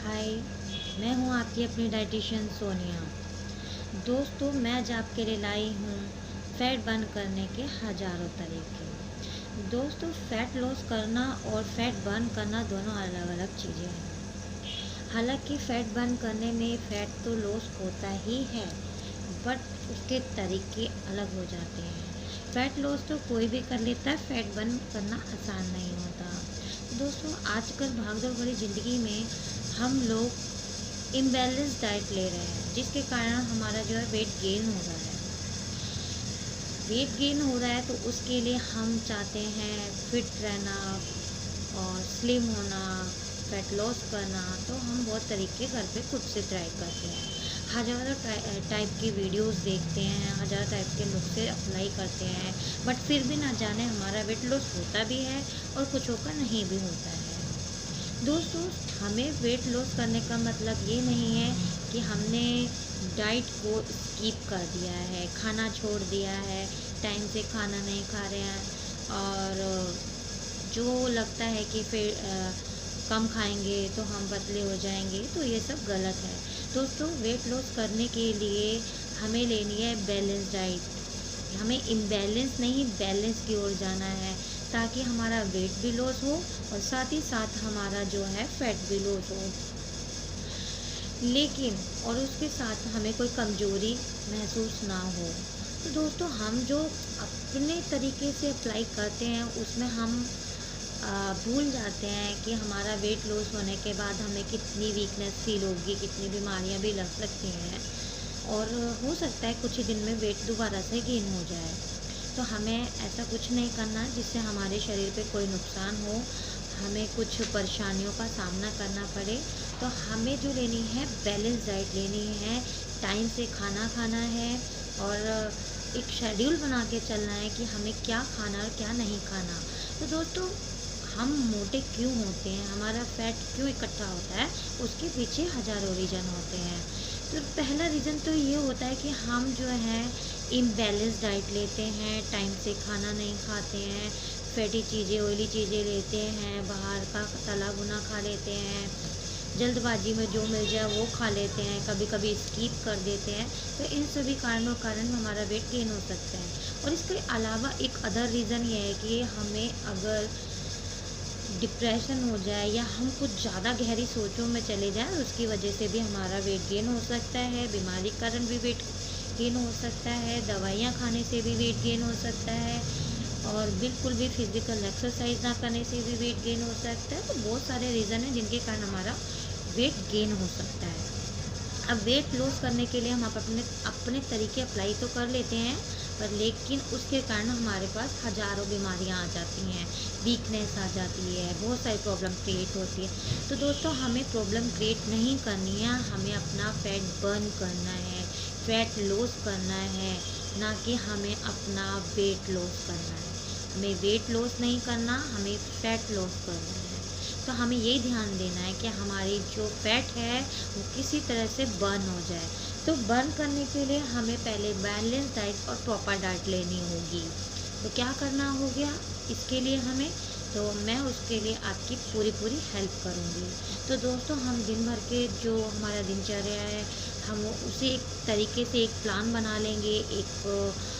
हाय, मैं हूँ आपकी अपनी डाइटिशियन सोनिया। दोस्तों, मैं आज आपके लिए लाई हूँ फैट बर्न करने के हज़ारों तरीके। दोस्तों, फैट लॉस करना और फैट बर्न करना दोनों अलग-अलग चीज़ें हैं। हालांकि फैट बर्न करने में फ़ैट तो लॉस होता ही है, बट उसके तरीके अलग हो जाते हैं। फ़ैट लॉस तो कोई भी कर लेता है, फैट बर्न करना आसान नहीं होता। दोस्तों, आजकल भागदौड़ भरी ज़िंदगी में हम लोग इम्बैलेंस डाइट ले रहे हैं, जिसके कारण हमारा जो है वेट गेन हो रहा है। वेट गेन हो रहा है तो उसके लिए हम चाहते हैं फिट रहना और स्लिम होना, फैट लॉस करना। तो हम बहुत तरीके घर पे खुद से ट्राई करते हैं। हज़ारों टाइप की वीडियोस देखते हैं, हज़ारों टाइप के नुस्खे अप्लाई करते हैं, बट फिर भी ना जाने हमारा वेट लॉस होता भी है और कुछों का नहीं भी होता है। दोस्तों, हमें वेट लॉस करने का मतलब ये नहीं है कि हमने डाइट को स्किप कर दिया है, खाना छोड़ दिया है, टाइम से खाना नहीं खा रहे हैं और जो लगता है कि फिर कम खाएंगे तो हम पतले हो जाएंगे, तो ये सब गलत है। दोस्तों, वेट लॉस करने के लिए हमें लेनी है बैलेंस डाइट। हमें इम्बैलेंस नहीं, बैलेंस की ओर जाना है, ताकि हमारा वेट भी लॉस हो और साथ ही साथ हमारा जो है फैट भी लॉस हो। लेकिन और उसके साथ हमें कोई कमज़ोरी महसूस ना हो। तो दोस्तों, हम जो अपने तरीके से अप्लाई करते हैं उसमें हम भूल जाते हैं कि हमारा वेट लॉस होने के बाद हमें कितनी वीकनेस फील होगी, कितनी बीमारियां भी लग सकती हैं और हो सकता है कुछ ही दिन में वेट दोबारा से गेन हो जाए। तो हमें ऐसा कुछ नहीं करना जिससे हमारे शरीर पे कोई नुकसान हो, हमें कुछ परेशानियों का सामना करना पड़े। तो हमें जो लेनी है बैलेंस डाइट लेनी है, टाइम से खाना खाना है और एक शेड्यूल बना के चलना है कि हमें क्या खाना और क्या नहीं खाना। तो दोस्तों, हम मोटे क्यों होते हैं, हमारा फैट क्यों इकट्ठा होता है, उसके पीछे हज़ारों रीज़न होते हैं। तो पहला रीज़न तो ये होता है कि हम जो है इम्बैलेंस डाइट लेते हैं, टाइम से खाना नहीं खाते हैं, फैटी चीज़ें, ऑयली चीज़ें लेते हैं, बाहर का तला भुना खा लेते हैं, जल्दबाजी में जो मिल जाए वो खा लेते हैं, कभी कभी स्किप कर देते हैं। तो इन सभी कारणों कारण हमारा वेट गेन हो सकता है। और इसके अलावा एक अदर रीज़न ये है कि हमें अगर डिप्रेशन हो जाए या हम कुछ ज़्यादा गहरी सोचों में चले जाएं, उसकी वजह से भी हमारा वेट गेन हो सकता है। बीमारी के कारण भी वेट गेन हो सकता है, दवाइयाँ खाने से भी वेट गेन हो सकता है और बिल्कुल भी फिज़िकल एक्सरसाइज ना करने से भी वेट गेन हो सकता है। तो बहुत सारे रीज़न हैं जिनके कारण हमारा वेट गेन हो सकता है। अब वेट लॉस करने के लिए हम अपने अपने तरीके अप्लाई तो कर लेते हैं, पर लेकिन उसके कारण हमारे पास हज़ारों बीमारियां आ जाती हैं, वीकनेस आ जाती है, बहुत सारी प्रॉब्लम क्रिएट होती है। तो दोस्तों, हमें प्रॉब्लम क्रिएट नहीं करनी है, हमें अपना फैट बर्न करना है, फैट लॉस करना है, ना कि हमें अपना वेट लॉस करना है। हमें वेट लॉस नहीं करना, हमें फैट लॉस करना है। तो हमें ये ध्यान देना है कि हमारी जो फैट है वो किसी तरह से बर्न हो जाए। तो बर्न करने के लिए हमें पहले बैलेंस डाइट और प्रॉपर डाइट लेनी होगी। तो क्या करना हो गया इसके लिए हमें, तो मैं उसके लिए आपकी पूरी पूरी हेल्प करूँगी। तो दोस्तों, हम दिन भर के जो हमारा दिनचर्या है, हम उसे एक तरीके से एक प्लान बना लेंगे, एक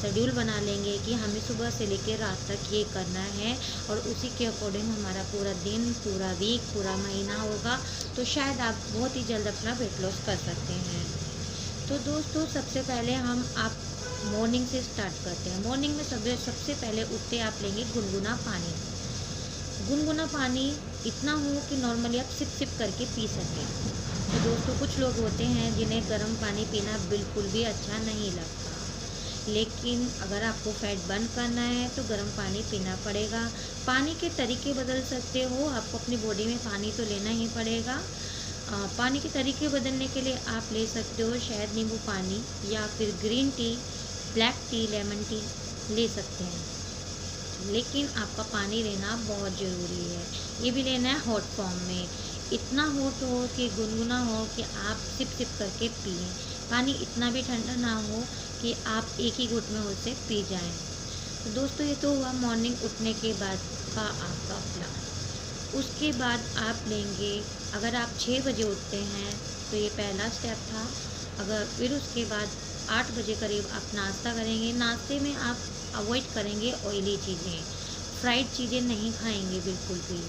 शेड्यूल बना लेंगे कि हमें सुबह से लेकर रात तक ये करना है और उसी के अकॉर्डिंग हमारा पूरा दिन, पूरा वीक, पूरा महीना होगा। तो शायद आप बहुत ही जल्द अपना वेट लॉस कर सकते हैं। तो दोस्तों, सबसे पहले आप मॉर्निंग से स्टार्ट करते हैं। मॉर्निंग में सबसे पहले उठते आप लेंगे गुनगुना पानी। गुनगुना पानी इतना हो कि नॉर्मली आप सिप सिप करके पी सकें। तो दोस्तों, कुछ लोग होते हैं जिन्हें गर्म पानी पीना बिल्कुल भी अच्छा नहीं लगता, लेकिन अगर आपको फैट बर्न करना है तो गर्म पानी पीना पड़ेगा। पानी के तरीके बदल सकते हो, आपको अपनी बॉडी में पानी तो लेना ही पड़ेगा। पानी के तरीके बदलने के लिए आप ले सकते हो शहद नींबू पानी या फिर green tea, black T, lemon tea ले सकते हैं। लेकिन आपका पानी लेना बहुत ज़रूरी है। ये भी लेना है हॉट फॉर्म में, इतना हॉट हो कि गुनगुना हो कि आप सिप सिप करके पिएं। पानी इतना भी ठंडा ना हो कि आप एक ही घुट में उसे पी जाएं। तो दोस्तों, ये तो हुआ मॉर्निंग उठने के बाद का आपका प्लान। उसके बाद आप लेंगे, अगर आप 6 बजे उठते हैं तो ये पहला स्टेप था। अगर फिर उसके बाद 8 बजे करीब आप नाश्ता करेंगे। नाश्ते में आप अवॉइड करेंगे ऑयली चीज़ें, फ्राइड चीज़ें नहीं खाएंगे बिल्कुल भी।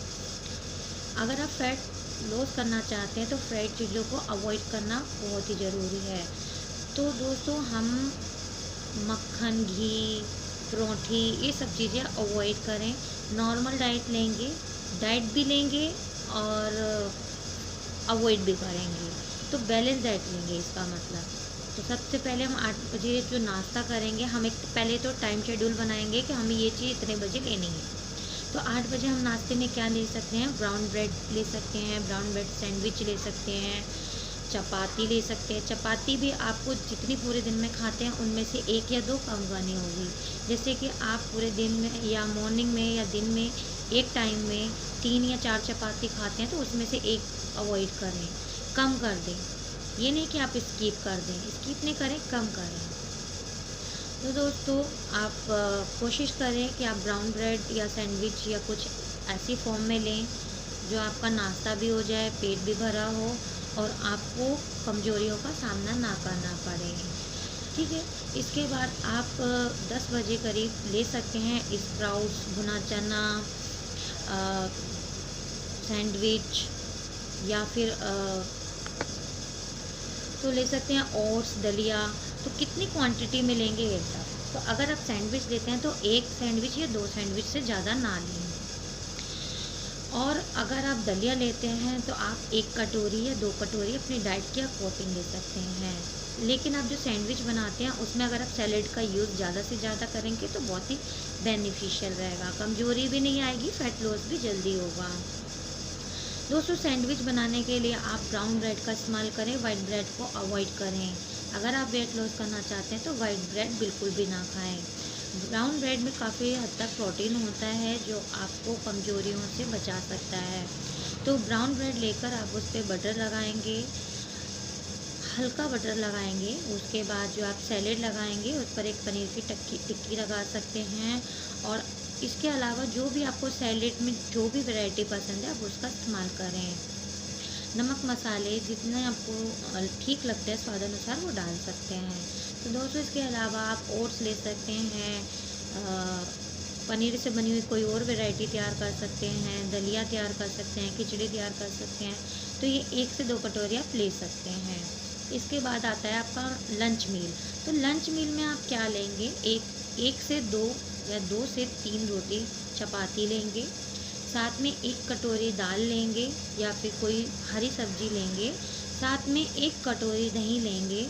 अगर आप फैट लॉस करना चाहते हैं तो फ्राइड चीज़ों को अवॉइड करना बहुत ही ज़रूरी है। तो दोस्तों हम मक्खन, घी, परोठी ये सब चीज़ें अवॉइड करें। नॉर्मल डाइट लेंगे, डाइट भी लेंगे और अवॉइड भी करेंगे, तो बैलेंस डाइट लेंगे इसका मतलब। तो सबसे पहले हम 8 बजे जो नाश्ता करेंगे, हम एक पहले तो टाइम शेड्यूल बनाएंगे कि हमें ये चीज़ इतने बजे लेनी है। तो 8 बजे हम नाश्ते में क्या ले सकते हैं, ब्राउन ब्रेड ले सकते हैं, ब्राउन ब्रेड सैंडविच ले सकते हैं, चपाती ले सकते हैं। चपाती भी आपको जितनी पूरे दिन में खाते हैं उनमें से 1 या 2 कम करनी होगी। जैसे कि आप पूरे दिन में या मॉर्निंग में या दिन में एक टाइम में 3 या 4 चपाती खाते हैं तो उसमें से 1 अवॉइड करें, कम कर दें। ये नहीं कि आप स्किप कर दें, स्किप नहीं करें, कम करें। तो दोस्तों आप कोशिश करें कि आप ब्राउन ब्रेड या सैंडविच या कुछ ऐसी फॉर्म में लें जो आपका नाश्ता भी हो जाए, पेट भी भरा हो और आपको कमजोरियों का सामना ना करना पड़े। ठीक है। इसके बाद आप 10 बजे करीब ले सकते हैं स्प्राउट्स, भुना चना, सैंडविच या फिर तो ले सकते हैं ओट्स, दलिया। तो कितनी क्वांटिटी में लेंगे ये सब, तो अगर आप सैंडविच लेते हैं तो 1 सैंडविच या 2 सैंडविच से ज़्यादा ना लें। और अगर आप दलिया लेते हैं तो आप 1 कटोरी या 2 कटोरी अपनी डाइट के अकॉर्डिंग ले सकते हैं। लेकिन आप जो सैंडविच बनाते हैं उसमें अगर आप सैलेड का यूज़ ज़्यादा से ज़्यादा करेंगे तो बहुत ही बेनिफिशियल रहेगा, कमज़ोरी भी नहीं आएगी, फैट लॉस भी जल्दी होगा। दोस्तों सैंडविच बनाने के लिए आप ब्राउन ब्रेड का इस्तेमाल करें, वाइट ब्रेड को अवॉइड करें। अगर आप वेट लॉस करना चाहते हैं तो वाइट ब्रेड बिल्कुल भी ना खाएं। ब्राउन ब्रेड में काफ़ी हद तक प्रोटीन होता है जो आपको कमजोरियों से बचा सकता है। तो ब्राउन ब्रेड लेकर आप उस पर बटर लगाएंगे, हल्का बटर लगाएंगे। उसके बाद जो आप सैलेड लगाएंगे उस पर एक पनीर की टिक्की लगा सकते हैं। और इसके अलावा जो भी आपको सैलेड में जो भी वैरायटी पसंद है आप उसका इस्तेमाल करें। नमक मसाले जितने आपको ठीक लगते हैं स्वाद अनुसार वो डाल सकते हैं। तो दोस्तों इसके अलावा आप ओट्स ले सकते हैं, पनीर से बनी हुई कोई और वैरायटी तैयार कर सकते हैं, दलिया तैयार कर सकते हैं, खिचड़ी तैयार कर सकते हैं। तो ये 1 से 2 कटोरी आप ले सकते हैं। इसके बाद आता है आपका लंच मील। तो लंच मील में आप क्या लेंगे, एक से 2 या 2 से 3 रोटी चपाती लेंगे, साथ में 1 कटोरी दाल लेंगे या फिर कोई हरी सब्जी लेंगे, साथ में 1 कटोरी दही लेंगे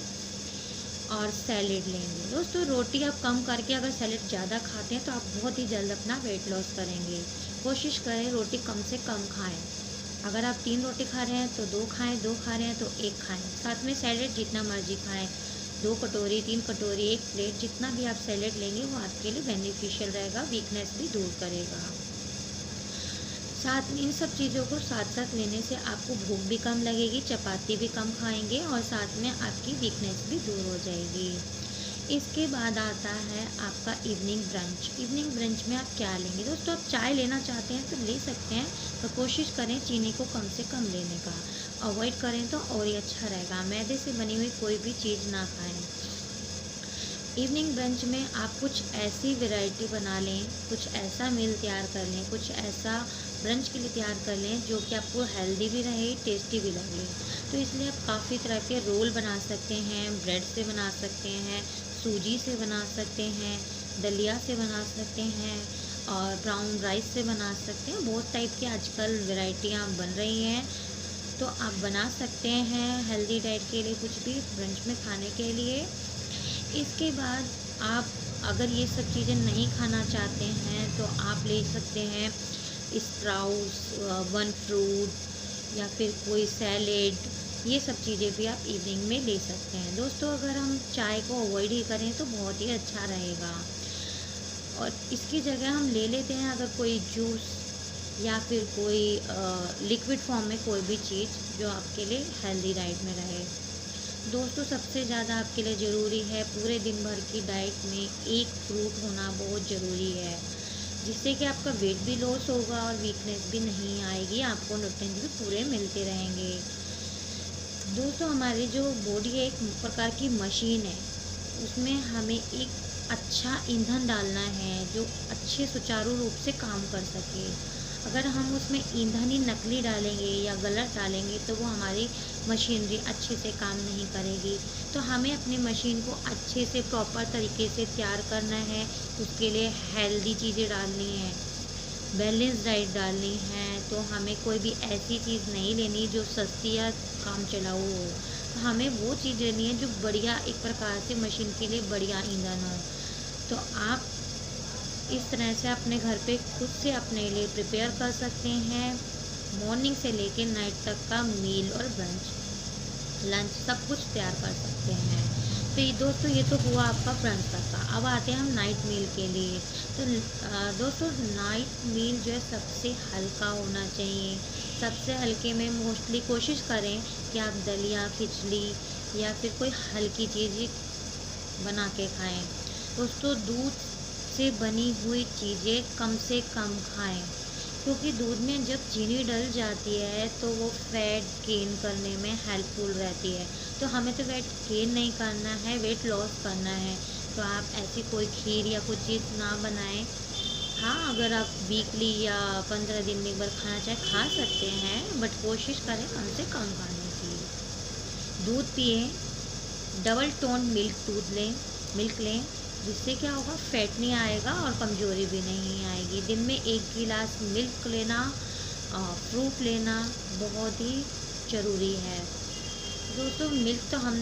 और सैलेड लेंगे। दोस्तों रोटी आप कम करके अगर सैलेड ज़्यादा खाते हैं तो आप बहुत ही जल्द अपना वेट लॉस करेंगे। कोशिश करें रोटी कम से कम खाएं। अगर आप 3 रोटी खा रहे हैं तो 2 खाएं, 2 खा रहे हैं तो 1 खाएं। साथ में सैलेड जितना मर्जी खाएं, 2 कटोरी, 3 कटोरी, 1 प्लेट, जितना भी आप सैलेड लेंगे वो आपके लिए बेनिफिशियल रहेगा, वीकनेस भी दूर करेगा। साथ में इन सब चीज़ों को साथ साथ लेने से आपको भूख भी कम लगेगी, चपाती भी कम खाएंगे और साथ में आपकी वीकनेस भी दूर हो जाएगी। इसके बाद आता है आपका इवनिंग ब्रंच। इवनिंग ब्रंच में आप क्या लेंगे दोस्तों, आप चाय लेना चाहते हैं तो ले सकते हैं, तो कोशिश करें चीनी को कम से कम लेने का, अवॉइड करें तो और ही अच्छा रहेगा। मैदे से बनी हुई कोई भी चीज़ ना खाएं। इवनिंग ब्रंच में आप कुछ ऐसी वैरायटी बना लें, कुछ ऐसा मील तैयार कर लें, कुछ ऐसा ब्रंच के लिए तैयार कर लें जो कि आपको हेल्दी भी रहे, टेस्टी भी लगे। तो इसलिए आप काफ़ी तरह के रोल बना सकते हैं, ब्रेड से बना सकते हैं, सूजी से बना सकते हैं, दलिया से बना सकते हैं और ब्राउन राइस से बना सकते हैं। बहुत टाइप की आजकल वैरायटियाँ बन रही हैं, तो आप बना सकते हैं हेल्दी डाइट के लिए कुछ भी ब्रंच में खाने के लिए। इसके बाद आप अगर ये सब चीज़ें नहीं खाना चाहते हैं तो आप ले सकते हैं स्प्राउट्स, वन फ्रूट या फिर कोई सैलेड, ये सब चीज़ें भी आप इवनिंग में ले सकते हैं। दोस्तों अगर हम चाय को अवॉइड ही करें तो बहुत ही अच्छा रहेगा और इसकी जगह हम ले लेते हैं अगर कोई जूस या फिर कोई लिक्विड फॉर्म में कोई भी चीज़ जो आपके लिए हेल्दी डाइट में रहे। दोस्तों सबसे ज़्यादा आपके लिए ज़रूरी है पूरे दिन भर की डाइट में 1 फ्रूट होना बहुत ज़रूरी है। जिससे कि आपका वेट भी लॉस होगा और वीकनेस भी नहीं आएगी, आपको न्यूट्रिएंट्स भी पूरे मिलते रहेंगे। दोस्तों हमारी जो बॉडी है एक प्रकार की मशीन है, उसमें हमें एक अच्छा ईंधन डालना है जो अच्छे सुचारू रूप से काम कर सके। अगर हम उसमें ईंधन ही नकली डालेंगे या गलत डालेंगे तो वो हमारी मशीनरी अच्छे से काम नहीं करेगी। तो हमें अपनी मशीन को अच्छे से प्रॉपर तरीके से तैयार करना है। उसके लिए हेल्दी चीज़ें डालनी है, बैलेंस डाइट डालनी है। तो हमें कोई भी ऐसी चीज़ नहीं लेनी जो सस्ती या काम चलाऊ हो। तो हमें वो चीज़ लेनी है जो बढ़िया एक प्रकार से मशीन के लिए बढ़िया ईंधन हो। तो आप इस तरह से अपने घर पे खुद से अपने लिए प्रिपेयर कर सकते हैं। मॉर्निंग से लेके नाइट तक का मील और ब्रंच, लंच सब कुछ तैयार कर सकते हैं। तो ये दोस्तों ये तो हुआ आपका ब्रंच तक का। अब आते हैं हम नाइट मील के लिए। तो दोस्तों नाइट मील जो है सबसे हल्का होना चाहिए। सबसे हल्के में मोस्टली कोशिश करें कि आप दलिया, खिचड़ी या फिर कोई हल्की चीज़ बना के खाएं। दोस्तों दूध से बनी हुई चीज़ें कम से कम खाएं, क्योंकि दूध में जब चीनी डल जाती है तो वो फैट गेन करने में हेल्पफुल रहती है। तो हमें तो वेट गेन नहीं करना है, वेट लॉस करना है। तो आप ऐसी कोई खीर या कुछ चीज़ ना बनाएं। हाँ, अगर आप वीकली या 15 दिन में एक बार खाना चाहे खा सकते हैं, बट कोशिश करें कम से कम खाने की। दूध पिए, डबल टोन मिल्क लें, जिससे क्या होगा, फैट नहीं आएगा और कमज़ोरी भी नहीं आएगी। दिन में 1 गिलास मिल्क लेना, फ्रूट लेना बहुत ही ज़रूरी है। दोस्तों मिल्क तो हम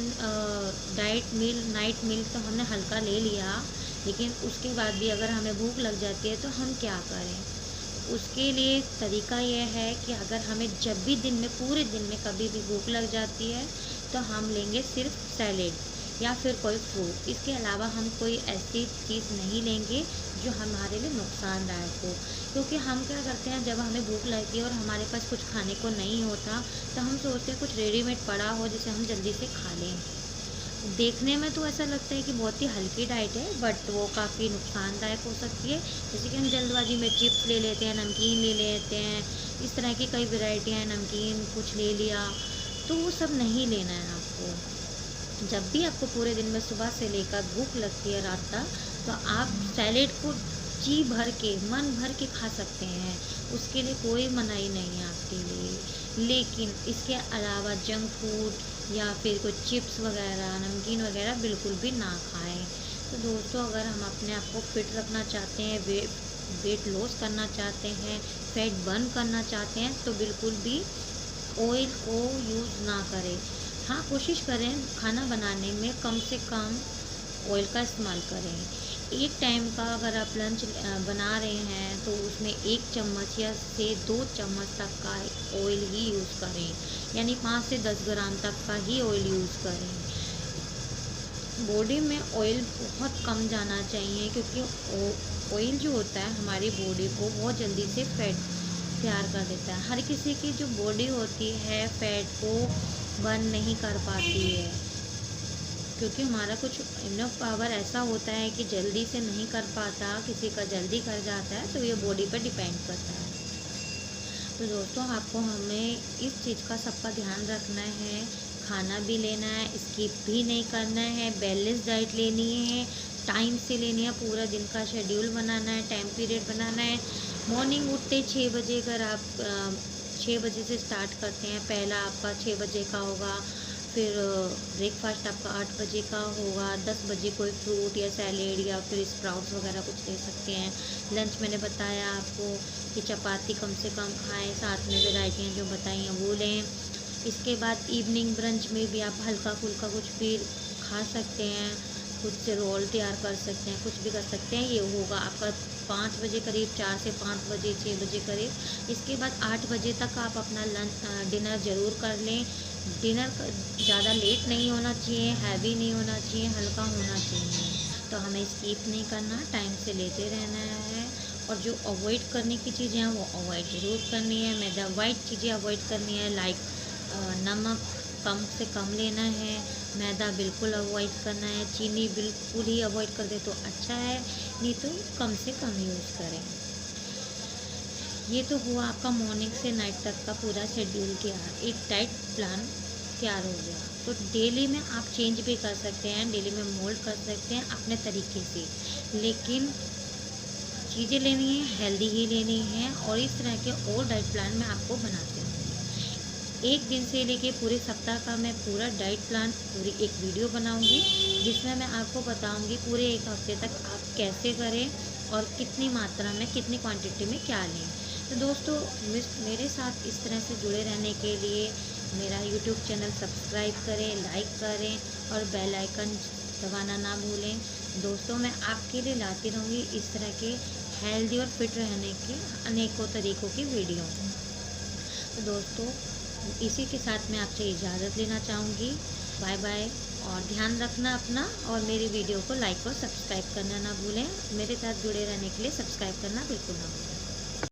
नाइट मिल्क तो हमने हल्का ले लिया, लेकिन उसके बाद भी अगर हमें भूख लग जाती है तो हम क्या करें। उसके लिए तरीका यह है कि अगर हमें जब भी दिन में, पूरे दिन में कभी भी भूख लग जाती है तो हम लेंगे सिर्फ सैलेड या फिर कोई फ्रूट। इसके अलावा हम कोई ऐसी चीज़ नहीं लेंगे जो हमारे लिए नुकसानदायक हो। क्योंकि हम क्या करते हैं, जब हमें भूख लगती है और हमारे पास कुछ खाने को नहीं होता तो हम सोचते हैं कुछ रेडीमेड पड़ा हो जिसे हम जल्दी से खा लें। देखने में तो ऐसा लगता है कि बहुत ही हल्की डाइट है, बट वो काफ़ी नुकसानदायक हो सकती है। जैसे कि हम जल्दबाजी में चिप्स ले लेते हैं, नमकीन ले लेते हैं, इस तरह की कई वैरायटियाँ हैं, नमकीन कुछ ले लिया। तो वो सब नहीं लेना है आपको। जब भी आपको पूरे दिन में सुबह से लेकर भूख लगती है रात तक, तो आप सैलेड को जी भर के, मन भर के खा सकते हैं। उसके लिए कोई मनाही नहीं है आपके लिए। लेकिन इसके अलावा जंक फूड या फिर कोई चिप्स वगैरह, नमकीन वगैरह बिल्कुल भी ना खाएं। तो दोस्तों अगर हम अपने आप को फिट रखना चाहते हैं, वेट लॉस करना चाहते हैं, फैट बर्न करना चाहते हैं, तो बिल्कुल भी ऑयल को यूज़ ना करें। हाँ, कोशिश करें खाना बनाने में कम से कम ऑयल का इस्तेमाल करें। एक टाइम का अगर आप लंच बना रहे हैं तो उसमें 1 चम्मच या से 2 चम्मच तक का ऑयल ही यूज़ करें, यानी 5 से 10 ग्राम तक का ही ऑयल यूज़ करें। बॉडी में ऑयल बहुत कम जाना चाहिए, क्योंकि ऑयल जो होता है हमारी बॉडी को बहुत जल्दी से फैट तैयार कर देता है। हर किसी की जो बॉडी होती है फैट को बर्न नहीं कर पाती है, क्योंकि हमारा कुछ इम्यूनो पावर ऐसा होता है कि जल्दी से नहीं कर पाता, किसी का जल्दी कर जाता है। तो ये बॉडी पर डिपेंड करता है। तो दोस्तों आपको हमें इस चीज़ का सबका ध्यान रखना है। खाना भी लेना है, स्किप भी नहीं करना है, बैलेंस डाइट लेनी है, टाइम से लेनी है, पूरा दिन का शेड्यूल बनाना है, टाइम पीरियड बनाना है। मॉर्निंग उठते 6 बजे, अगर आप 6 बजे से स्टार्ट करते हैं, पहला आपका 6 बजे का होगा, फिर ब्रेकफास्ट आपका 8 बजे का होगा, 10 बजे कोई फ्रूट या सैलेड या फिर स्प्राउट्स वगैरह कुछ ले सकते हैं। लंच मैंने बताया आपको कि चपाती कम से कम खाएं, साथ में वैरायटियाँ जो बताई हैं वो लें। इसके बाद इवनिंग ब्रंच में भी आप हल्का फुल्का कुछ भी खा सकते हैं, खुद से रोल तैयार कर सकते हैं, कुछ भी कर सकते हैं। ये होगा आपका 5 बजे करीब, 4 से 5 बजे, 6 बजे करीब। इसके बाद 8 बजे तक आप अपना डिनर ज़रूर कर लें। डिनर ज़्यादा लेट नहीं होना चाहिए, हैवी नहीं होना चाहिए, हल्का होना चाहिए। तो हमें स्किप नहीं करना, टाइम से लेते रहना है। और जो अवॉइड करने की चीज़ें हैं वो अवॉइड ज़रूर करनी है। मैदा वाइट चीज़ें अवॉइड करनी है, लाइक नमक कम से कम लेना है, मैदा बिल्कुल अवॉइड करना है, चीनी बिल्कुल ही अवॉइड कर दे तो अच्छा है, नहीं तो कम से कम यूज़ करें। ये तो हुआ आपका मॉर्निंग से नाइट तक का पूरा शेड्यूल किया, एक डाइट प्लान तैयार हो गया। तो डेली में आप चेंज भी कर सकते हैं, डेली में मोल्ड कर सकते हैं अपने तरीके से, लेकिन चीज़ें लेनी है हेल्दी ही लेनी है। और इस तरह के और डाइट प्लान मैं आपको बनाते हूँ। एक दिन से लेके पूरे सप्ताह का मैं पूरा डाइट प्लान, पूरी एक वीडियो बनाऊंगी, जिसमें मैं आपको बताऊंगी पूरे एक हफ्ते तक आप कैसे करें और कितनी मात्रा में, कितनी क्वांटिटी में क्या लें। तो दोस्तों, मेरे साथ इस तरह से जुड़े रहने के लिए मेरा यूट्यूब चैनल सब्सक्राइब करें, लाइक करें और बेल आइकन दबाना ना भूलें। दोस्तों, मैं आपके लिए लाती रहूँगी इस तरह के हेल्दी और फिट रहने के अनेकों तरीक़ों की वीडियो। तो दोस्तों, इसी के साथ मैं आपसे इजाज़त लेना चाहूँगी। Bye bye. और ध्यान रखना अपना, और मेरी वीडियो को लाइक और सब्सक्राइब करना ना भूलें। मेरे साथ जुड़े रहने के लिए सब्सक्राइब करना बिल्कुल ना भूलें।